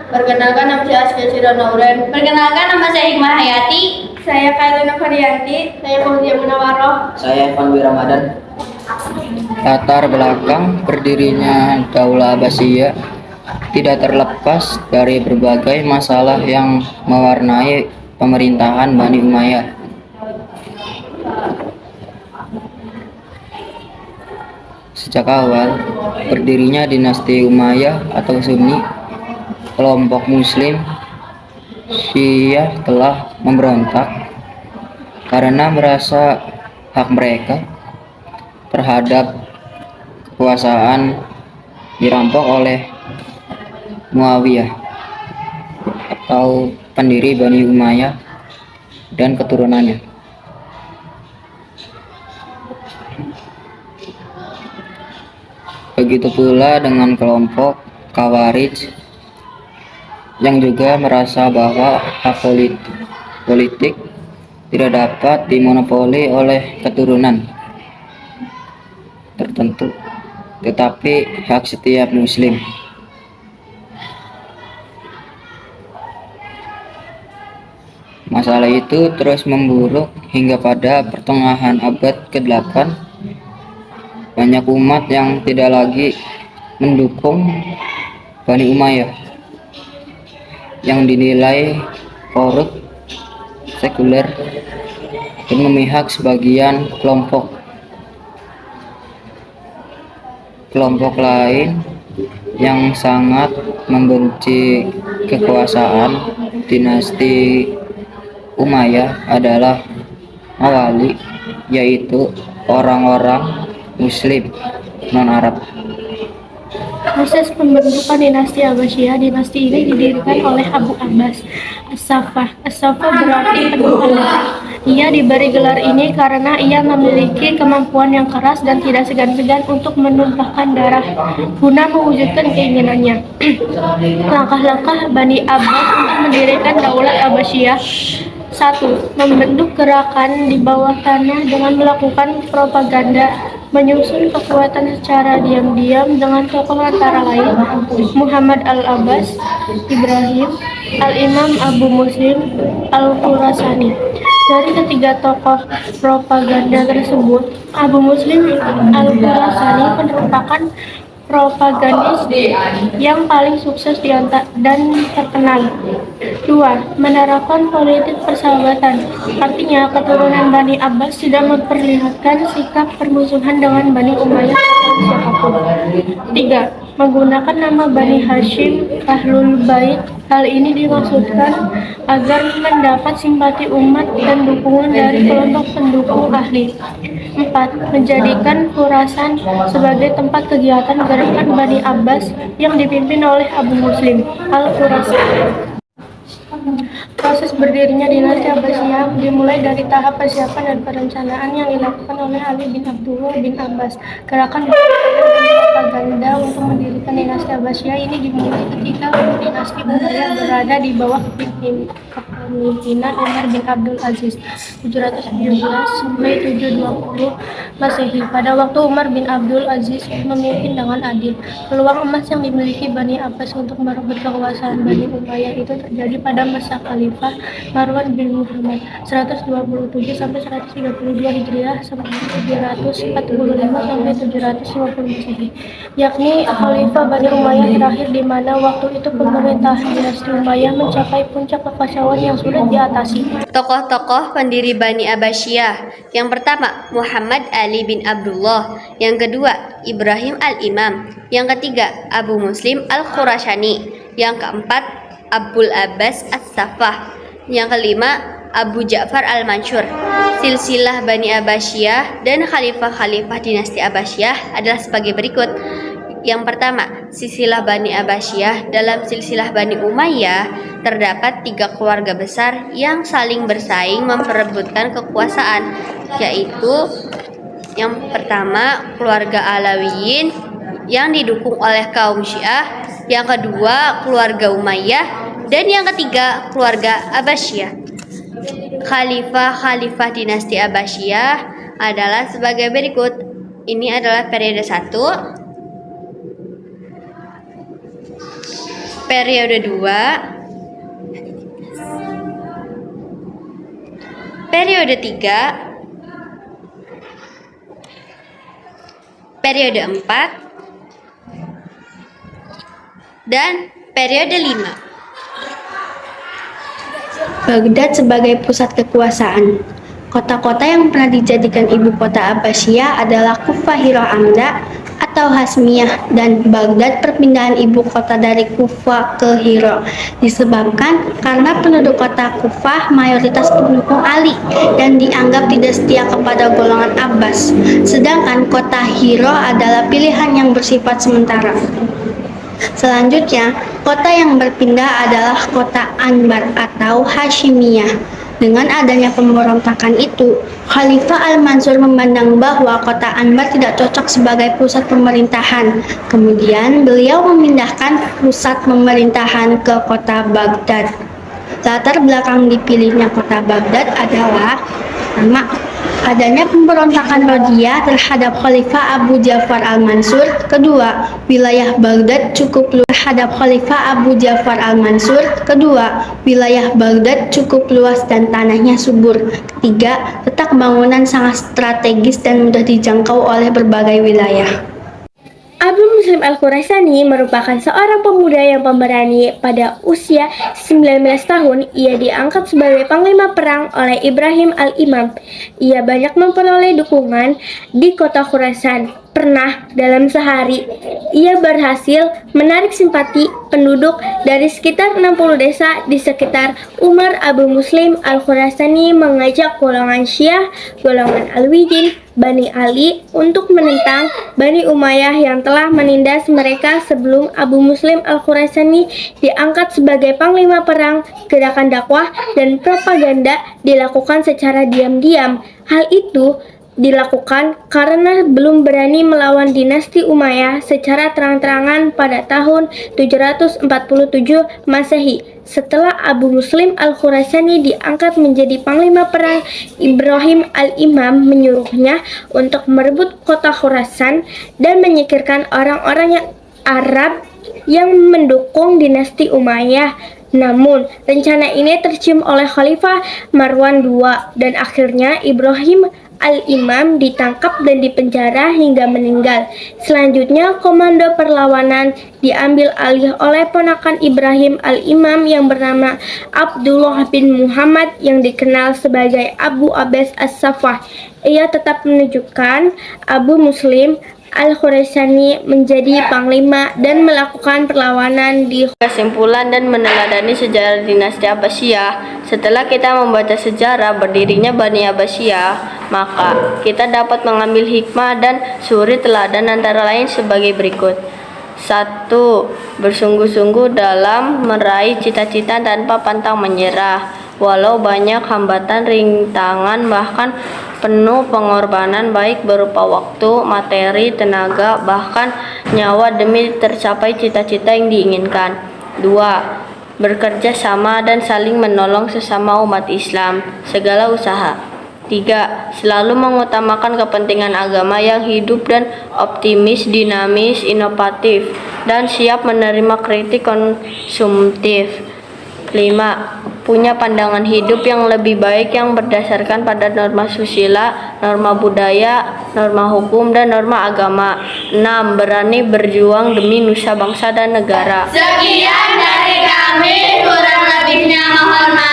Perkenalkan nama saya Askia Sironauren. Perkenalkan nama saya Hikmah Hayati. Saya Kailina Varianti. Saya Fauzia Munawaroh. Saya Evan Ramadan. Latar belakang berdirinya Daulah Abbasiyah tidak terlepas dari berbagai masalah yang mewarnai pemerintahan Bani Umayyah. Sejak awal berdirinya dinasti Umayyah atau Sunni, kelompok Muslim Syiah telah memberontak karena merasa hak mereka terhadap kekuasaan dirampok oleh Muawiyah atau pendiri Bani Umayyah dan keturunannya. Begitu pula dengan kelompok Khawarij yang juga merasa bahwa hak politik tidak dapat dimonopoli oleh keturunan tertentu, tetapi hak setiap muslim. Masalah itu terus memburuk hingga pada pertengahan abad ke-8 banyak umat yang tidak lagi mendukung Bani Umayyah yang dinilai korup, sekuler, dan memihak sebagian kelompok lain yang sangat membenci kekuasaan dinasti Umayyah adalah Mawali, yaitu orang-orang Muslim non-Arab. Proses pembentukan dinasti Abbasiyah. Dinasti ini didirikan oleh Abu Abbas As-Saffah. As-Saffah berarti penuh darah. Ia diberi gelar ini karena ia memiliki kemampuan yang keras dan tidak segan-segan untuk menumpahkan darah guna mewujudkan keinginannya. Langkah-langkah Bani Abbas untuk mendirikan Daulah Abbasiyah: 1. Membentuk gerakan di bawah tanah dengan melakukan propaganda, menyusun kekuatan secara diam-diam dengan tokoh antara lain Muhammad Al-Abbas, Ibrahim, Al-Imam Abu Muslim Al-Khurasani. Dari ketiga tokoh propaganda tersebut, Abu Muslim Al-Khurasani merupakan propagandis yang paling sukses dan terkenal. 2. Menerapkan politik persahabatan, artinya keturunan Bani Abbas tidak memperlihatkan sikap permusuhan dengan Bani Umayyah atau siapapun. 3. Menggunakan nama Bani Hashim Ahlul Bait. Hal ini dimaksudkan agar mendapat simpati umat dan dukungan dari kelompok pendukung ahli. 4. Menjadikan Khurasan sebagai tempat kegiatan gerakan Bani Abbas yang dipimpin oleh Abu Muslim Al-Khurasani. Proses berdirinya dinasti Abbasiyah dimulai dari tahap persiapan dan perencanaan yang dilakukan oleh Ali bin Abdullah bin Abbas. Gerakan propaganda untuk mendirikan dinasti Abbasiyah ini dimulai ketika dinasti Umayyah berada di bawah kepemimpinan Umar bin Abdul Aziz 717 sampai 720 Masehi. Pada waktu Umar bin Abdul Aziz memimpin dengan adil, peluang emas yang dimiliki Bani Abbas untuk merebut kekuasaan Bani Umayyah itu terjadi pada masa Khalifah Marwan bin Muhammad 127 sampai 132 Hijriah sampai 745 sampai 750 Masehi, yakni Khalifah Bani Umayyah terakhir, di mana waktu itu pemerintahan dinasti Umayyah mencapai puncak kekacauan yang sulit diatasi. Tokoh-tokoh pendiri Bani Abbasiyah. Yang pertama, Muhammad Ali bin Abdullah. Yang kedua, Ibrahim Al-Imam. Yang ketiga, Abu Muslim Al-Khurasani. Yang keempat, Abul Abbas As-Saffah. Yang kelima, Abu Ja'far Al-Mansur. Silsilah Bani Abbasiyah dan khalifah-khalifah dinasti Abbasiyah adalah sebagai berikut. Yang pertama, silsilah Bani Abbasiyah. Dalam silsilah Bani Umayyah terdapat 3 keluarga besar yang saling bersaing memperebutkan kekuasaan, yaitu yang pertama keluarga Alawiyin yang didukung oleh kaum Syiah, yang kedua keluarga Umayyah, dan yang ketiga keluarga Abbasiyah. Khalifah-khalifah dinasti Abbasiyah adalah sebagai berikut. Ini adalah periode 1. Periode 2, periode 3, periode 4, dan periode 5. Baghdad sebagai pusat kekuasaan. Kota-kota yang pernah dijadikan ibu kota Abbasiyah adalah Kufah, Hira, Amda atau Hasmiyah, dan Baghdad perpindahan ibu kota dari Kufah ke Hira disebabkan karena penduduk kota Kufah mayoritas pendukung Ali dan dianggap tidak setia kepada golongan Abbas, sedangkan kota Hira adalah pilihan yang bersifat sementara. Selanjutnya, kota yang berpindah adalah kota Anbar atau Hashimiyah. Dengan adanya pemberontakan itu, Khalifah Al-Mansur memandang bahwa kota Anbar tidak cocok sebagai pusat pemerintahan. Kemudian, beliau memindahkan pusat pemerintahan ke kota Baghdad. Latar belakang dipilihnya kota Baghdad adalah pertama, adanya pemberontakan Rodiyah terhadap Khalifah Abu Ja'far Al-Mansur. Kedua, wilayah Baghdad cukup luas terhadap Khalifah Abu Ja'far Al-Mansur. Kedua, wilayah Baghdad cukup luas dan tanahnya subur. Ketiga, letak bangunan sangat strategis dan mudah dijangkau oleh berbagai wilayah. Abu Muslim Al-Khurasani merupakan seorang pemuda yang pemberani. Pada usia 19 tahun, ia diangkat sebagai panglima perang oleh Ibrahim Al-Imam. Ia banyak memperoleh dukungan di kota Khurasan. Pernah dalam sehari, ia berhasil menarik simpati penduduk dari sekitar 60 desa di sekitar Umar. Abu Muslim Al-Khurasani mengajak golongan Syiah, golongan Alwiyyin, Bani Ali untuk menentang Bani Umayyah yang telah menindas mereka sebelum Abu Muslim Al-Khurasani diangkat sebagai panglima perang. Gerakan dakwah dan propaganda dilakukan secara diam-diam. Hal itu dilakukan karena belum berani melawan dinasti Umayyah secara terang-terangan pada tahun 747 Masehi. Setelah Abu Muslim Al-Khurasani diangkat menjadi panglima perang, Ibrahim Al-Imam menyuruhnya untuk merebut kota Khurasan dan menyingkirkan orang-orang Arab yang mendukung dinasti Umayyah. Namun, rencana ini tercium oleh Khalifah Marwan II dan akhirnya Ibrahim Al-Imam ditangkap dan dipenjara hingga meninggal. Selanjutnya, komando perlawanan diambil alih oleh ponakan Ibrahim Al-Imam yang bernama Abdullah bin Muhammad yang dikenal sebagai Abu Abbas As-Saffah. Ia tetap menunjukkan Abu Muslim Al-Khurasani menjadi panglima dan melakukan perlawanan di Kesimpulan dan meneladani sejarah dinasti Abbasiyah. Setelah kita membaca sejarah berdirinya Bani Abbasiyah, maka kita dapat mengambil hikmah dan suri teladan antara lain sebagai berikut. 1. Bersungguh-sungguh dalam meraih cita-cita tanpa pantang menyerah. Walau banyak hambatan, rintangan, bahkan penuh pengorbanan baik berupa waktu, materi, tenaga, bahkan nyawa demi tercapai cita-cita yang diinginkan. 2. Bekerja sama dan saling menolong sesama umat Islam, segala usaha. 3. Selalu mengutamakan kepentingan agama yang hidup dan optimis, dinamis, inovatif, dan siap menerima kritik konsumtif. 5. Punya pandangan hidup yang lebih baik yang berdasarkan pada norma susila, norma budaya, norma hukum, dan norma agama. 6. Berani berjuang demi nusa bangsa dan negara. Sekian dari kami, kurang lebihnya mohon maaf.